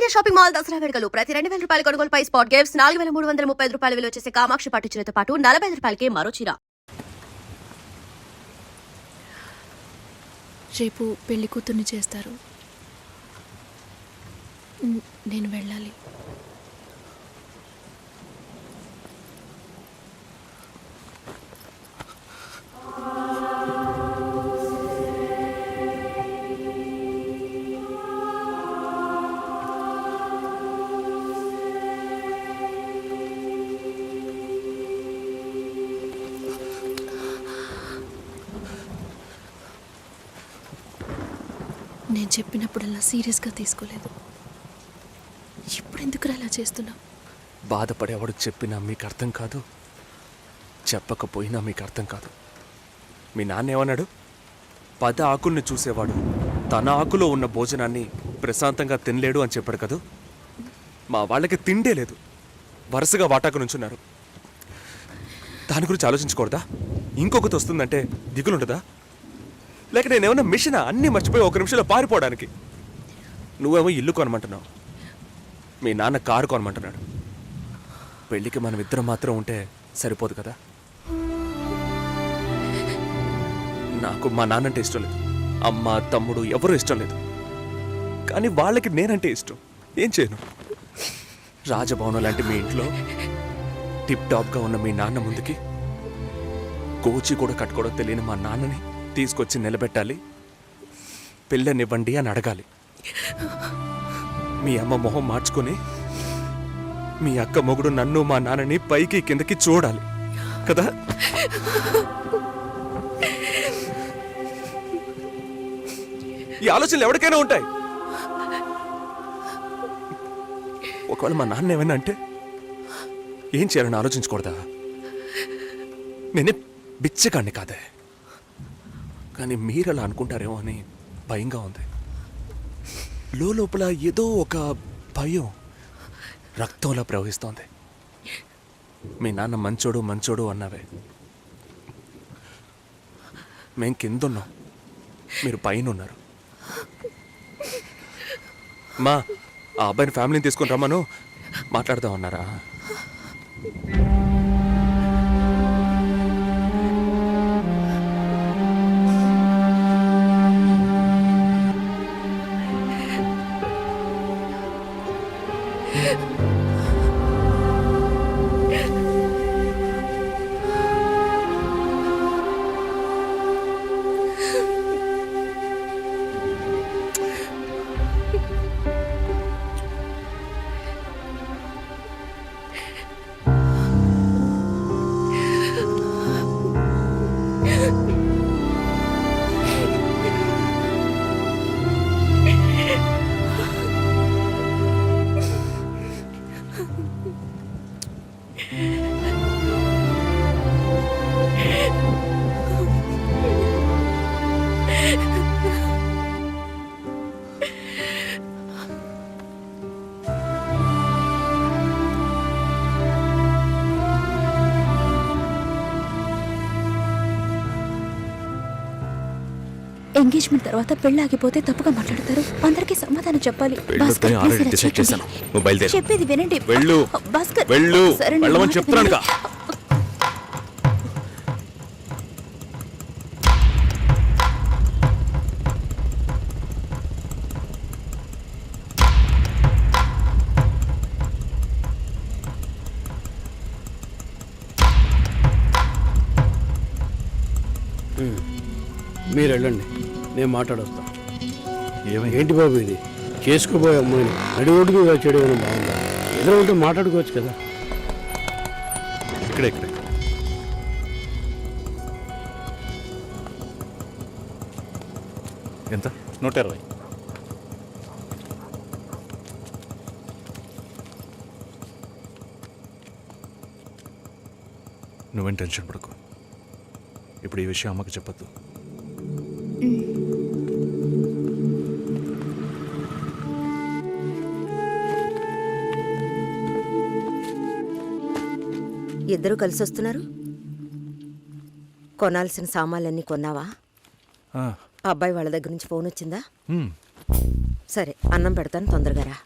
India shopping mall Dasara వేడుకలు ప్రతి 2,000 రూపాయల కొనుగోలుపై స్పాట్ గిఫ్ట్స్ 4,335 రూపాయల విలువ చేసే కామాక్షి పట్టు చీరతో పాటు 45 రూపాయలకి మరో చీర. రేపు పెళ్లి కూతుర్ని చేస్తారు. నేను వెళ్ళాలి. నేను చెప్పినప్పుడల్లా సీరియస్గా తీసుకోలేదు. ఇప్పుడు ఎందుకు అలా చేస్తున్నావు? బాధపడేవాడు చెప్పినా మీకు అర్థం కాదు, చెప్పకపోయినా మీకు అర్థం కాదు. మీ నాన్న ఏమన్నాడు? 10 ఆకుల్ని చూసేవాడు తన ఆకులో ఉన్న భోజనాన్ని ప్రశాంతంగా తినలేడు అని చెప్పాడు కదా. మా వాళ్ళకి తిండే లేదు, వరుసగా వాటాకు నుంచున్నారు. దాని గురించి ఆలోచించకూడదా? ఇంకొకటి వస్తుందంటే దిగులుంటుందా? లేక నేనేమన్నా మిషనా అన్నీ మర్చిపోయి 1 నిమిషంలో పారిపోవడానికి? నువ్వేమో ఇల్లు కొనమంటున్నావు, మీ నాన్న కారు కొనమంటున్నాడు. పెళ్ళికి మనం ఇద్దరం మాత్రం ఉంటే సరిపోదు కదా. నాకు మా నాన్నంటే ఇష్టం లేదు, అమ్మ తమ్ముడు ఎవరూ ఇష్టం లేదు. కానీ వాళ్ళకి నేనంటే ఇష్టం. ఏం చేయను? రాజభవనం లాంటి మీ ఇంట్లో టిప్ టాప్గా ఉన్న మీ నాన్న ముందుకి కోచి కూడా కట్టుకోవడం తెలియని మా నాన్నని తీసుకొచ్చి నిలబెట్టాలి. పిల్లనివ్వండి అని అడగాలి. మీ అమ్మ మొహం మార్చుకొని మీ అక్క మొగుడు నన్ను మా నాన్నని పైకి కిందకి చూడాలి కదా. ఈ ఆలోచనలు ఎవరికైనా ఉంటాయి. ఒకవేళ మా నాన్న ఏమైనా అంటే ఏం చేయాలని ఆలోచించకూడదా? నేనే బిచ్చగాడిని కాదే, కానీ మీరు అలా అనుకుంటారేమో అని భయంగా ఉంది. లోపల ఏదో ఒక భయం రక్తంలా ప్రవహిస్తోంది. మీ నాన్న మంచోడు మంచోడు అన్నావే, మేం కిందున్నాం, మీరు పైన ఉన్నారు. మా ఆ అబ్బాయిని ఫ్యామిలీని తీసుకుని రమ్మను, మాట్లాడదాం అన్నారా? ఎంగేజ్మెంట్ తర్వాత పెళ్లి ఆగిపోతే తప్పుగా మాట్లాడతారు. అందరికీ సమాధానం చెప్పాలి. చెప్పేది వినండి భాస్కర్. చెప్తున్నాను. మీరు వెళ్ళండి, నేను మాట్లాడొస్తాను. ఏంటి బాబు ఇది? చేసుకోబోయే అమ్మాయిని నడిరోడ్డుకి చేయడం ఏమైనా బాగుందా? ఎదురు ఉంటే మాట్లాడుకోవచ్చు కదా. ఇక్కడ ఎంత? 120. నువ్వేం టెన్షన్ పడకు. ఇప్పుడు ఈ విషయం అమ్మకి చెప్పద్దు. ఇద్దరు కలిసి వస్తున్నారు. కొనాల్సిన సామాన్లన్నీ కొన్నావా? అబ్బాయి వాళ్ళ దగ్గర నుంచి ఫోన్ వచ్చిందా? సరే, అన్నం పెడతాను, తొందరగా రా.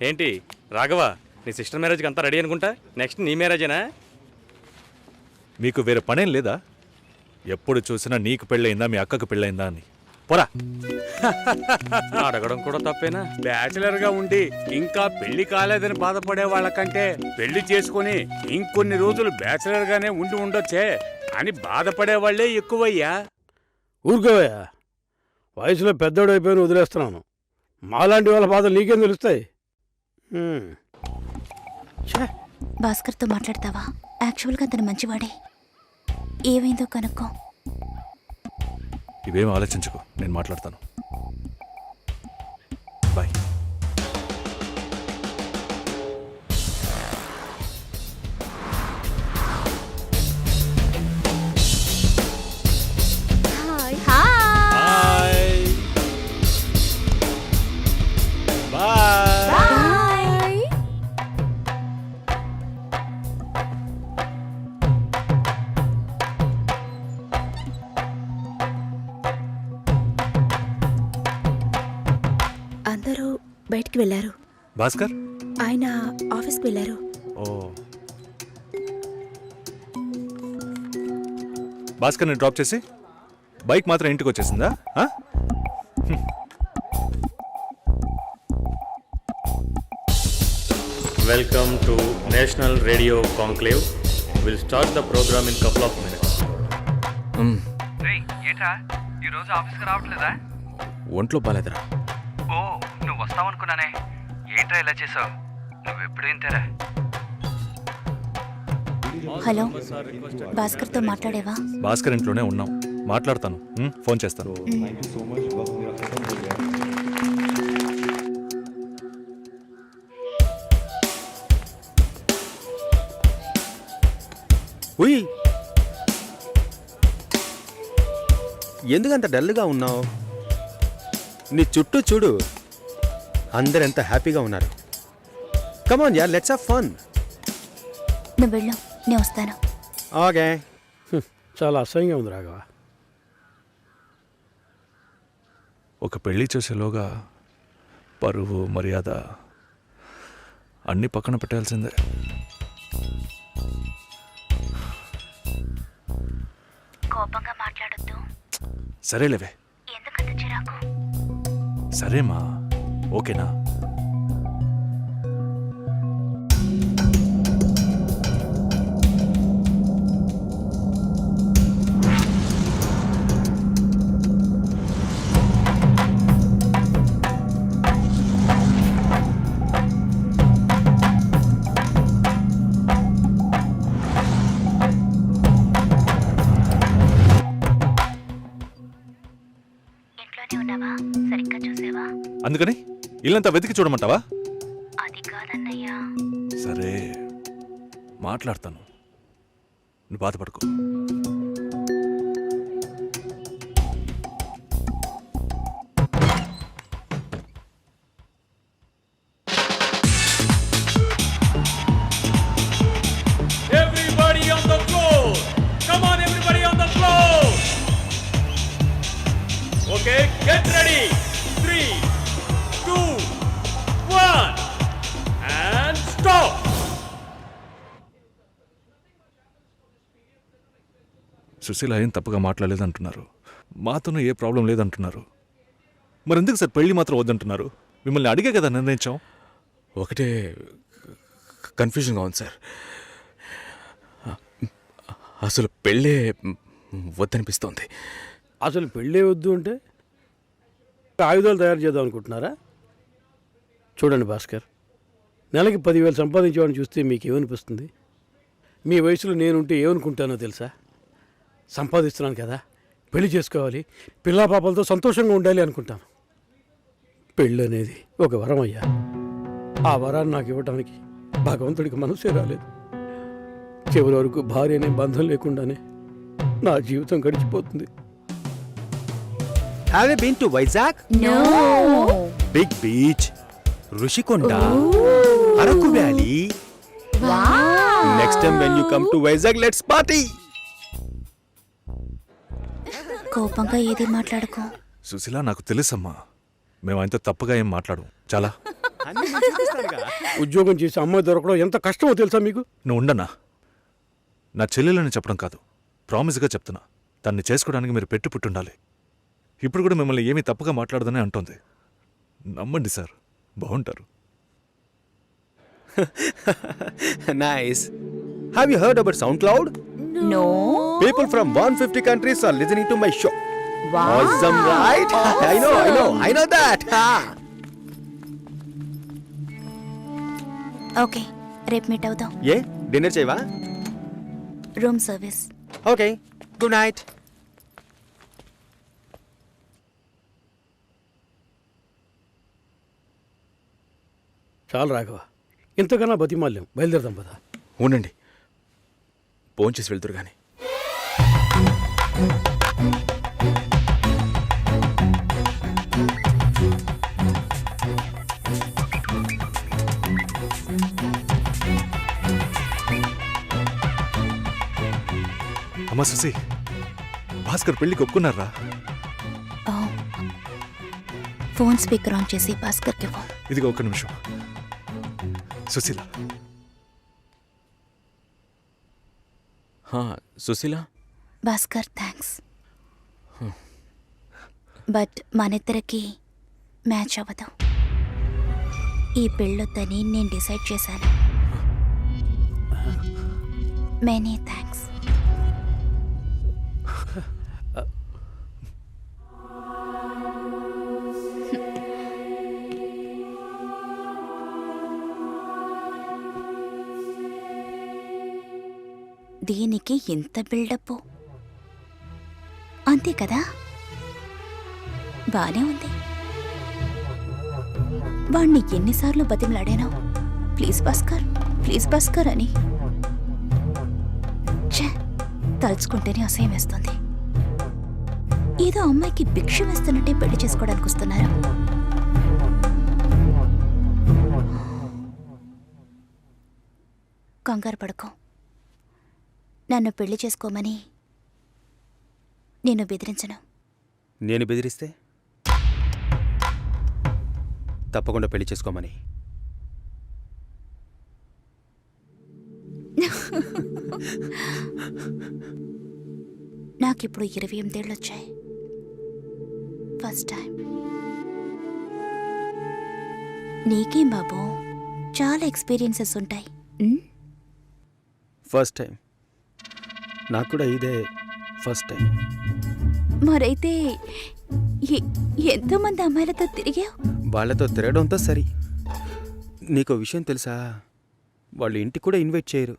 ఏంటి రాఘవ, నీ సిస్టర్ మ్యారేజ్కి అంతా రెడీ అనుకుంటా. నెక్స్ట్ నీ మ్యారేజేనా? మీకు వేరే పనేం లేదా? ఎప్పుడు చూసినా నీకు పెళ్ళయిందా మీ అక్కకు పెళ్ళయిందా అని. పోరా. అడగడం కూడా తప్పేనా? బ్యాచిలర్ గా ఉండి ఇంకా పెళ్లి కాలేదని బాధపడే వాళ్ళకంటే పెళ్లి చేసుకుని ఇంకొన్ని రోజులు బ్యాచిలర్ గానే ఉండి ఉండొచ్చే అని బాధపడే వాళ్లే ఎక్కువయ్యా. ఊరుకోవయ్యా, వయసులో పెద్దోడు అయిపోయిన వదిలేస్తున్నాను. మాలాంటి వాళ్ళ బాధలు నీకేం తెలుస్తాయి? భాస్కర్తో మాట్లాడతావా? యాక్చువల్గా అతను మంచివాడే. ఏమైందో కనుక్కో. ఇవేం ఆలోచించుకో, నేను మాట్లాడతాను. బాయ్. హాయ్. బాయ్. అందరూ బయటికి వెళ్ళారు. భాస్కర్. ఆయన ఆఫీస్కి వెళ్ళారు. ఓ, భాస్కర్ని డ్రాప్ చేసి బైక్ మాత్రం ఇంటికి వచ్చేసిందా? Welcome to national radio conclave. Will start the programme in couple of minutes. ఏంట్రా ఈరోజు ఆఫీస్కి రావట్లేదా? ఒంట్లో బాలేదురా. ఓ, నువ్వు వస్తావనుకున్నానే. ఏంట్రా ఇలా చేసావు? నువ్వు ఎప్పుడు ఇంతేరా? హలో, భాస్కర్తో మాట్లాడేవా? భాస్కర్ ఇంట్లోనే ఉన్నాం, మాట్లాడతాను. ఫోన్ చేస్తాను. ఉయ్, ఎందుకంత డల్గా ఉన్నావు? నీ చుట్టూ చూడు, అందరెంత హ్యాపీగా ఉన్నారు. కమాన్ యార్, లెట్స్ హావ్ ఫన్. నువ్వు వెళ్ళు, నేను వస్తాను. ఓకే. చాలా అసహ్యంగా ఉంది రాఘవ. ఒక పెళ్లి చేసేలోగా పరువు మర్యాద అన్నీ పక్కన పెట్టాల్సిందే. కోపంగా మాట్లాడొద్దు. సరేలేవే. ఎందుకంత చిరాకు? సరేమా, ఓకేనా? అందుకని ఇల్లంతా వెతికి చూడమంటావా? అది కాదన్నయ్యా. సరే, మాట్లాడతాను, నువ్వు బాధపడుకో. Everybody on the floor. Come on, everybody on the floor. Okay, get ready. 3, 2, 1, and stop. Susheela ఏం తప్పుగా మాట్లాడలేదంటున్నారు, మాతోనూ ఏ ప్రాబ్లం లేదంటున్నారు. మరి ఎందుకు సార్ పెళ్లి మాత్రం వద్దంటున్నారు? మిమ్మల్ని అడిగే కదా నిర్ణయించాం. ఒకటే కన్ఫ్యూజన్గా ఉంది సార్. అసలు పెళ్ళే వద్దనిపిస్తోంది. అసలు పెళ్ళే వద్దు అంటే ఆయుధాలు తయారు చేద్దాం అనుకుంటున్నారా? చూడండి భాస్కర్, నెలకి 10,000 సంపాదించేవాడిని చూస్తే మీకు ఏమనిపిస్తుంది? మీ వయసులో నేనుంటే ఏమనుకుంటానో తెలుసా? సంపాదిస్తున్నాను కదా, పెళ్లి చేసుకోవాలి, పిల్లా పాపలతో సంతోషంగా ఉండాలి అనుకుంటాను. పెళ్ళి అనేది ఒక వరం అయ్యా. ఆ వరాన్ని నాకు ఇవ్వడానికి భగవంతుడికి మనసే రాలేదు. చివరి వరకు భార్య అనే బంధం లేకుండానే నా జీవితం గడిచిపోతుంది. Have you been to Vizag? No. Big beach, Rushikonda, Araku Valley. Wow. Next time when you come to Vizag let's party. కోపంగా ఏది మాట్లాడకు. సుశీల నాకు తెలుసమ్మా, మేము ఆయనతో తప్పుగా ఏం మాట్లాడు. చాలా ఉద్యోగం చేసి అమ్మాయి దొరకడం ఎంత కష్టమో తెలుసా మీకు? నువ్వు ఉండనా? నా చెల్లెలని చెప్పడం కాదు, ప్రామిస్గా చెప్తున్నా. తన్ని చేసుకోవడానికి మీరు పెట్టి పుట్టుండాలి. ఇప్పుడు కూడా మిమ్మల్ని ఏమీ తప్పుగా మాట్లాడదని అంటోంది. నమ్మండి సార్, బాగుంటారు. Nice. Have you heard about SoundCloud? No. People from 150 countries are listening to my show. Wow. Awesome, right? I know that. Okay, రేపు మీట్ అవుదాం. ఏ డిన్నర్ చేయవా? Room service. Okay, good night. చాలు రాఘవ, ఇంతకన్నా బతిమాల్యం. బయలుదేరదాం పదా. ఉండండి, భోంచేసి వెళ్తురు కానీ. అమ్మా సుశీ, భాస్కర్ పెళ్ళికి ఒప్పుకున్నారా? ఫోన్ స్పీకర్ ఆన్ చేసి భాస్కర్కి ఇవ్వు. ఇదిగో ఒక్క నిమిషం. సుశీల, సుశీల, భాస్కర్ థ్యాంక్స్, బట్ మనిద్దరికి మ్యాచ్ అవ్వదు. ఈ పెళ్ళొద్దని నేను డిసైడ్ చేశాను. Many thanks. దీనికి ఎంత బిల్డప్, అంతే కదా? బానే ఉంది. వాణ్ణి ఎన్నిసార్లు బతిమలాడాను, ప్లీజ్ భాస్కర్, ప్లీజ్ భాస్కర్ అని. ఛే, తలుచుకుంటేనే అసహ్యం వేస్తుంది. ఏదో అమ్మాయికి భిక్ష వేస్తున్నట్టే పెళ్లి చేసుకోవడానికి వస్తున్నారు. కంగారు పడుకో. నన్ను పెళ్లి చేసుకోమని నేను బెదిరించను. నేను బెదిరిస్తే తప్పకుండా పెళ్లి చేసుకోమని. నాకిప్పుడు 28 ఏళ్ళు వచ్చాయి. First time. నీకేం బాబు, చాలా ఎక్స్పీరియన్సెస్ ఉంటాయి. First time. నాకు కూడా ఇదే ఫస్ట్ టైం. మరైతే ఎంతోమంది అమ్మాయిలతో తిరిగావు? వాళ్ళతో తిరగడంతో సరి. నీకో విషయం తెలుసా, వాళ్ళు ఇంటికి కూడా ఇన్వైట్ చేయరు.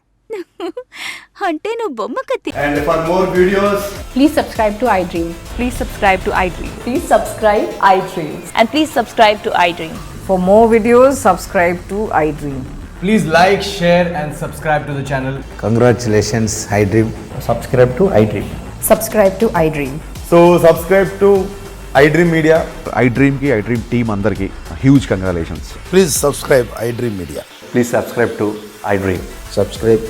అంటే నువ్వు బొమ్మ కత్తి. And for more videos, please subscribe to iDream. Please subscribe to iDream. Please subscribe iDream. And please subscribe to iDream. For more videos, subscribe to iDream. please like, share and subscribe to the channel. Congratulations, iDream. Subscribe to iDream. Subscribe to iDream. So subscribe to iDream Media. iDream ki iDream team andarki huge congratulations. Please subscribe iDream Media. Please subscribe to iDream. Subscribe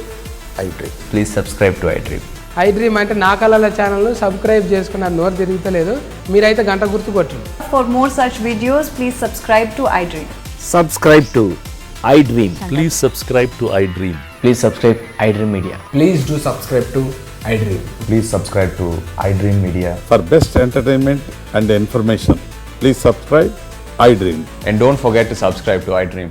iDream. Please subscribe to iDream. iDream అంటే నా కళల channel subscribe చేసుకున్న నోరు తిరుగుతలేదు. మీరైతే గంట గుర్తు కొట్టండి. For more such videos, please subscribe to iDream. Subscribe to iDream. Please subscribe to iDream. Please subscribe iDream Media. Please do subscribe to iDream. Please subscribe to iDream Media. For best entertainment and information, please subscribe iDream. And don't forget to subscribe to iDream.